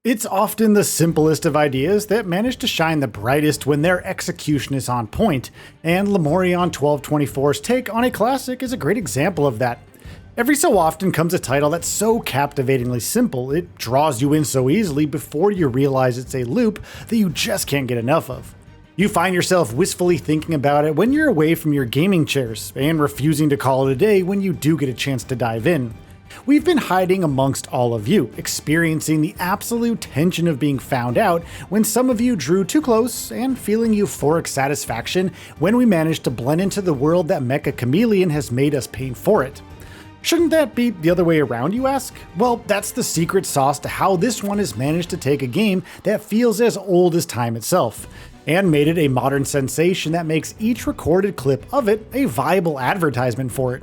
It's often the simplest of ideas that manage to shine the brightest when their execution is on point, and Lemurion 1224's take on a classic is a great example of that. Every so often comes a title that's so captivatingly simple, it draws you in so easily before you realize it's a loop that you just can't get enough of. You find yourself wistfully thinking about it when you're away from your gaming chairs, and refusing to call it a day when you do get a chance to dive in. We've been hiding amongst all of you, experiencing the absolute tension of being found out when some of you drew too close, and feeling euphoric satisfaction when we managed to blend into the world that Meccha Chameleon has made us paint for it. Shouldn't that be the other way around, you ask? Well, that's the secret sauce to how this one has managed to take a game that feels as old as time itself, and made it a modern sensation that makes each recorded clip of it a viable advertisement for it.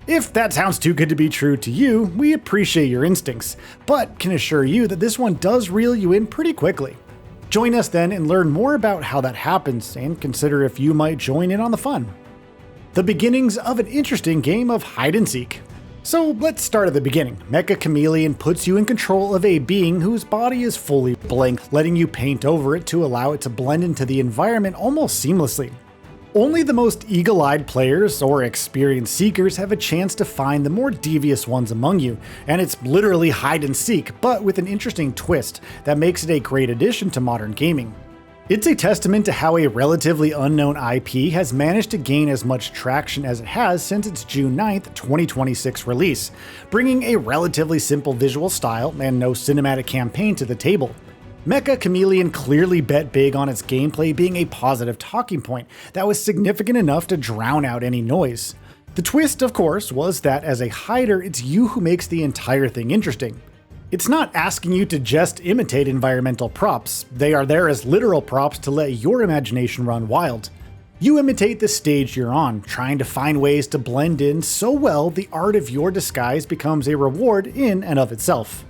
If that sounds too good to be true to you, we appreciate your instincts, but can assure you that this one does reel you in pretty quickly. Join us then and learn more about how that happens, and consider if you might join in on the fun. The beginnings of an interesting game of hide and seek. So let's start at the beginning. Meccha Chameleon puts you in control of a being whose body is fully blank, letting you paint over it to allow it to blend into the environment almost seamlessly. Only the most eagle-eyed players or experienced seekers have a chance to find the more devious ones among you, and it's literally hide and seek, but with an interesting twist that makes it a great addition to modern gaming. It's a testament to how a relatively unknown IP has managed to gain as much traction as it has since its June 9th, 2026 release, bringing a relatively simple visual style and no cinematic campaign to the table. Meccha Chameleon clearly bet big on its gameplay being a positive talking point that was significant enough to drown out any noise. The twist, of course, was that as a hider, it's you who makes the entire thing interesting. It's not asking you to just imitate environmental props, they are there as literal props to let your imagination run wild. You imitate the stage you're on, trying to find ways to blend in so well the art of your disguise becomes a reward in and of itself.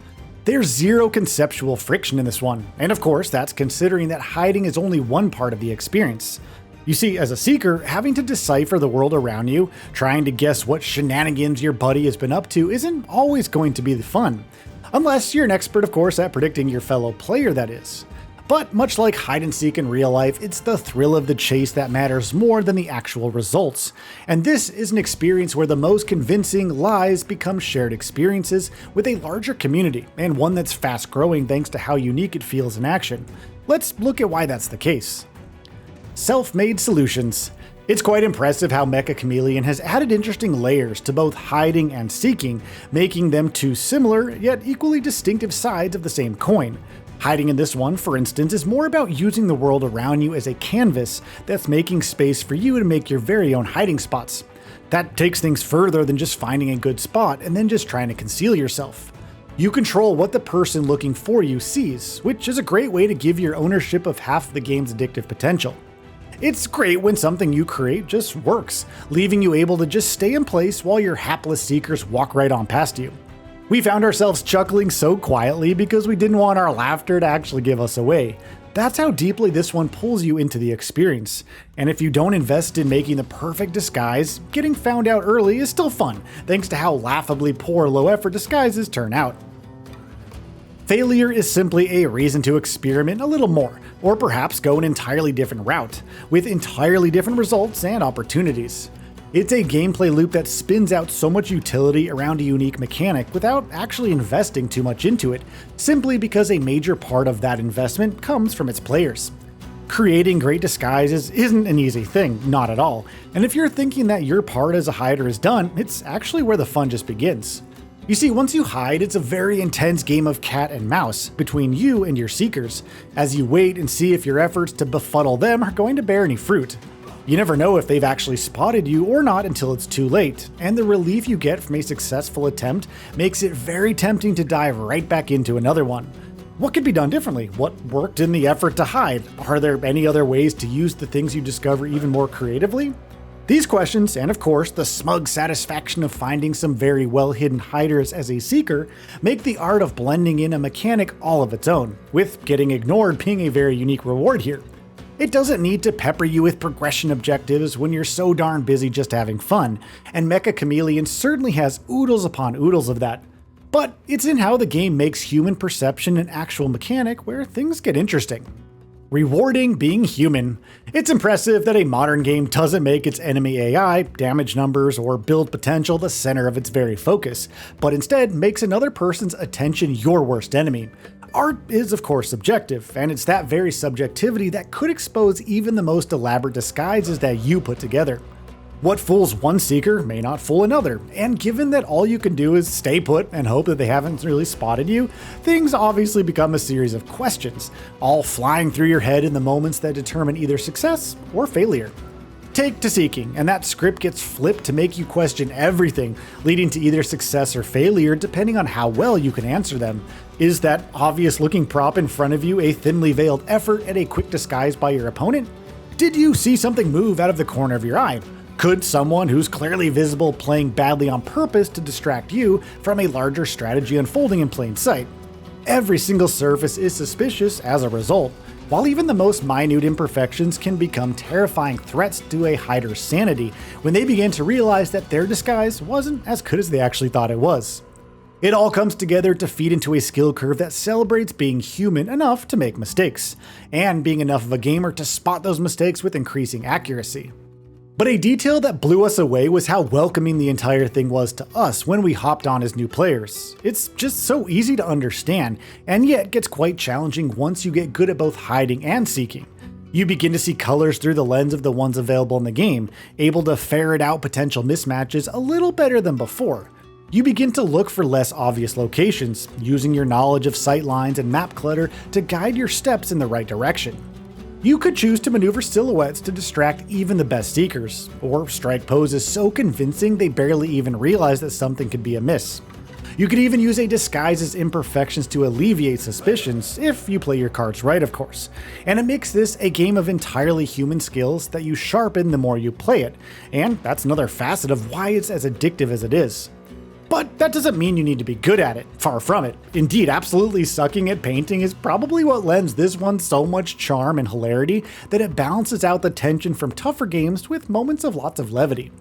There's zero conceptual friction in this one, and of course that's considering that hiding is only one part of the experience. You see, as a seeker, having to decipher the world around you, trying to guess what shenanigans your buddy has been up to isn't always going to be the fun. Unless you're an expert, of course, at predicting your fellow player, that is. But much like hide and seek in real life, it's the thrill of the chase that matters more than the actual results. And this is an experience where the most convincing lies become shared experiences with a larger community, and one that's fast growing thanks to how unique it feels in action. Let's look at why that's the case. Self-made solutions. It's quite impressive how Meccha Chameleon has added interesting layers to both hiding and seeking, making them two similar yet equally distinctive sides of the same coin. Hiding in this one, for instance, is more about using the world around you as a canvas that's making space for you to make your very own hiding spots. That takes things further than just finding a good spot and then just trying to conceal yourself. You control what the person looking for you sees, which is a great way to give your ownership of half of the game's addictive potential. It's great when something you create just works, leaving you able to just stay in place while your hapless seekers walk right on past you. We found ourselves chuckling so quietly because we didn't want our laughter to actually give us away. That's how deeply this one pulls you into the experience. And if you don't invest in making the perfect disguise, getting found out early is still fun, thanks to how laughably poor low-effort disguises turn out. Failure is simply a reason to experiment a little more, or perhaps go an entirely different route, with entirely different results and opportunities. It's a gameplay loop that spins out so much utility around a unique mechanic without actually investing too much into it, simply because a major part of that investment comes from its players. Creating great disguises isn't an easy thing, not at all, and if you're thinking that your part as a hider is done, it's actually where the fun just begins. You see, once you hide, it's a very intense game of cat and mouse between you and your seekers, as you wait and see if your efforts to befuddle them are going to bear any fruit. You never know if they've actually spotted you or not until it's too late, and the relief you get from a successful attempt makes it very tempting to dive right back into another one. What could be done differently? What worked in the effort to hide? Are there any other ways to use the things you discover even more creatively? These questions, and of course the smug satisfaction of finding some very well-hidden hiders as a seeker, make the art of blending in a mechanic all of its own, with getting ignored being a very unique reward here. It doesn't need to pepper you with progression objectives when you're so darn busy just having fun, and Meccha Chameleon certainly has oodles upon oodles of that. But it's in how the game makes human perception an actual mechanic where things get interesting. Rewarding being human. It's impressive that a modern game doesn't make its enemy AI, damage numbers, or build potential the center of its very focus, but instead makes another person's attention your worst enemy. Art is of course subjective, and it's that very subjectivity that could expose even the most elaborate disguises that you put together. What fools one seeker may not fool another, and given that all you can do is stay put and hope that they haven't really spotted you, things obviously become a series of questions, all flying through your head in the moments that determine either success or failure. Take to seeking, and that script gets flipped to make you question everything, leading to either success or failure depending on how well you can answer them. Is that obvious looking prop in front of you a thinly veiled effort at a quick disguise by your opponent? Did you see something move out of the corner of your eye? Could someone who's clearly visible playing badly on purpose to distract you from a larger strategy unfolding in plain sight? Every single surface is suspicious as a result, while even the most minute imperfections can become terrifying threats to a hider's sanity when they begin to realize that their disguise wasn't as good as they actually thought it was. It all comes together to feed into a skill curve that celebrates being human enough to make mistakes, and being enough of a gamer to spot those mistakes with increasing accuracy. But a detail that blew us away was how welcoming the entire thing was to us when we hopped on as new players. It's just so easy to understand, and yet gets quite challenging once you get good at both hiding and seeking. You begin to see colors through the lens of the ones available in the game, able to ferret out potential mismatches a little better than before. You begin to look for less obvious locations, using your knowledge of sightlines and map clutter to guide your steps in the right direction. You could choose to maneuver silhouettes to distract even the best seekers, or strike poses so convincing they barely even realize that something could be amiss. You could even use a disguise's imperfections to alleviate suspicions, if you play your cards right of course, and it makes this a game of entirely human skills that you sharpen the more you play it, and that's another facet of why it's as addictive as it is. But that doesn't mean you need to be good at it, far from it. Indeed, absolutely sucking at painting is probably what lends this one so much charm and hilarity that it balances out the tension from tougher games with moments of lots of levity.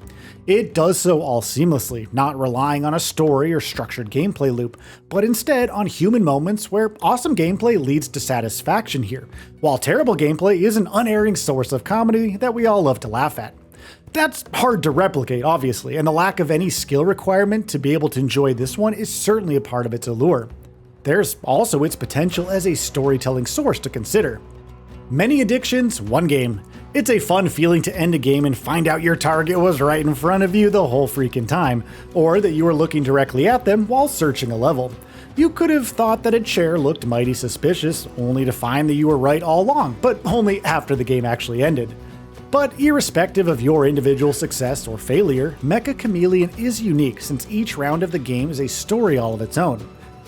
It does so all seamlessly, not relying on a story or structured gameplay loop, but instead on human moments where awesome gameplay leads to satisfaction here, while terrible gameplay is an unerring source of comedy that we all love to laugh at. That's hard to replicate, obviously, and the lack of any skill requirement to be able to enjoy this one is certainly a part of its allure. There's also its potential as a storytelling source to consider. Many addictions, one game. It's a fun feeling to end a game and find out your target was right in front of you the whole freaking time, or that you were looking directly at them while searching a level. You could have thought that a chair looked mighty suspicious, only to find that you were right all along, but only after the game actually ended. But irrespective of your individual success or failure, Meccha Chameleon is unique since each round of the game is a story all of its own.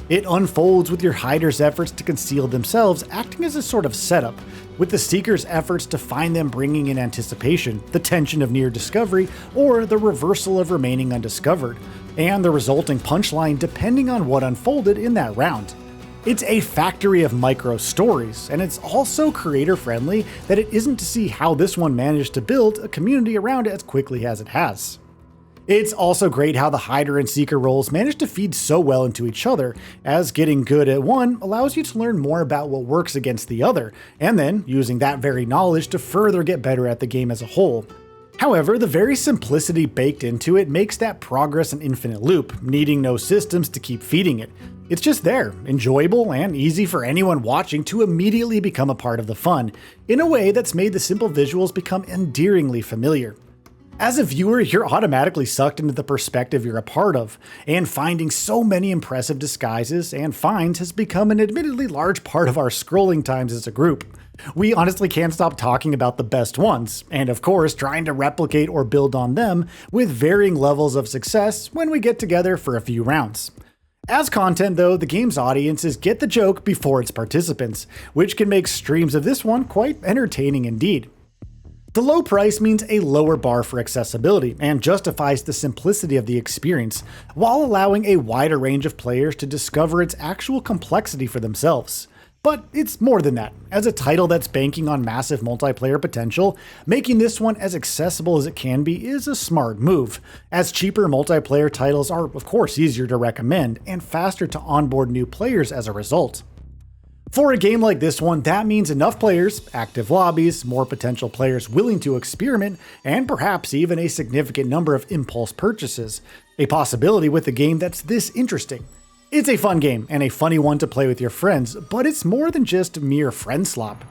It unfolds with your hider's efforts to conceal themselves acting as a sort of setup, with the seeker's efforts to find them bringing in anticipation, the tension of near discovery, or the reversal of remaining undiscovered, and the resulting punchline depending on what unfolded in that round. It's a factory of micro stories, and it's also creator friendly that it isn't to see how this one managed to build a community around it as quickly as it has. It's also great how the hider and seeker roles manage to feed so well into each other, as getting good at one allows you to learn more about what works against the other, and then using that very knowledge to further get better at the game as a whole. However, the very simplicity baked into it makes that progress an infinite loop, needing no systems to keep feeding it. It's just there, enjoyable and easy for anyone watching to immediately become a part of the fun, in a way that's made the simple visuals become endearingly familiar. As a viewer, you're automatically sucked into the perspective you're a part of, and finding so many impressive disguises and finds has become an admittedly large part of our scrolling times as a group. We honestly can't stop talking about the best ones, and of course trying to replicate or build on them with varying levels of success when we get together for a few rounds. As content though, the game's audiences get the joke before its participants, which can make streams of this one quite entertaining indeed. The low price means a lower bar for accessibility and justifies the simplicity of the experience, while allowing a wider range of players to discover its actual complexity for themselves. But it's more than that. As a title that's banking on massive multiplayer potential, making this one as accessible as it can be is a smart move, as cheaper multiplayer titles are of course easier to recommend and faster to onboard new players as a result. For a game like this one, that means enough players, active lobbies, more potential players willing to experiment, and perhaps even a significant number of impulse purchases. A possibility with a game that's this interesting. It's a fun game and a funny one to play with your friends, but it's more than just mere friend slop.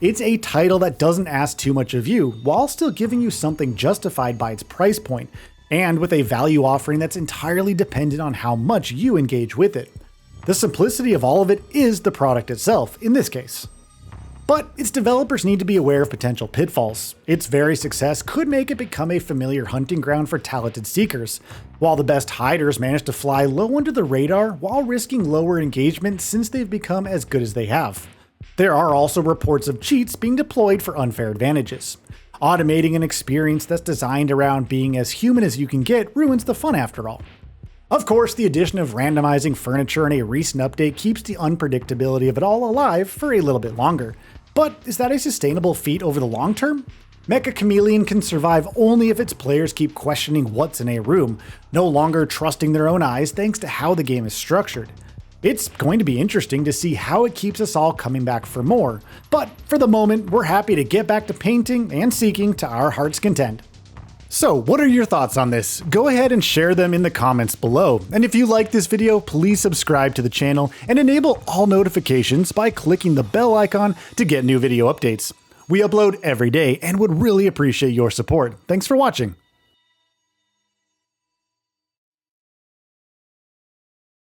It's a title that doesn't ask too much of you, while still giving you something justified by its price point, and with a value offering that's entirely dependent on how much you engage with it. The simplicity of all of it is the product itself, in this case. But its developers need to be aware of potential pitfalls. Its very success could make it become a familiar hunting ground for talented seekers, while the best hiders manage to fly low under the radar while risking lower engagement since they've become as good as they have. There are also reports of cheats being deployed for unfair advantages. Automating an experience that's designed around being as human as you can get ruins the fun after all. Of course, the addition of randomizing furniture in a recent update keeps the unpredictability of it all alive for a little bit longer. But is that a sustainable feat over the long term? Meccha Chameleon can survive only if its players keep questioning what's in a room, no longer trusting their own eyes thanks to how the game is structured. It's going to be interesting to see how it keeps us all coming back for more, but for the moment, we're happy to get back to painting and seeking to our heart's content. So, what are your thoughts on this? Go ahead and share them in the comments below. And if you like this video, please subscribe to the channel and enable all notifications by clicking the bell icon to get new video updates. We upload every day and would really appreciate your support. Thanks for watching.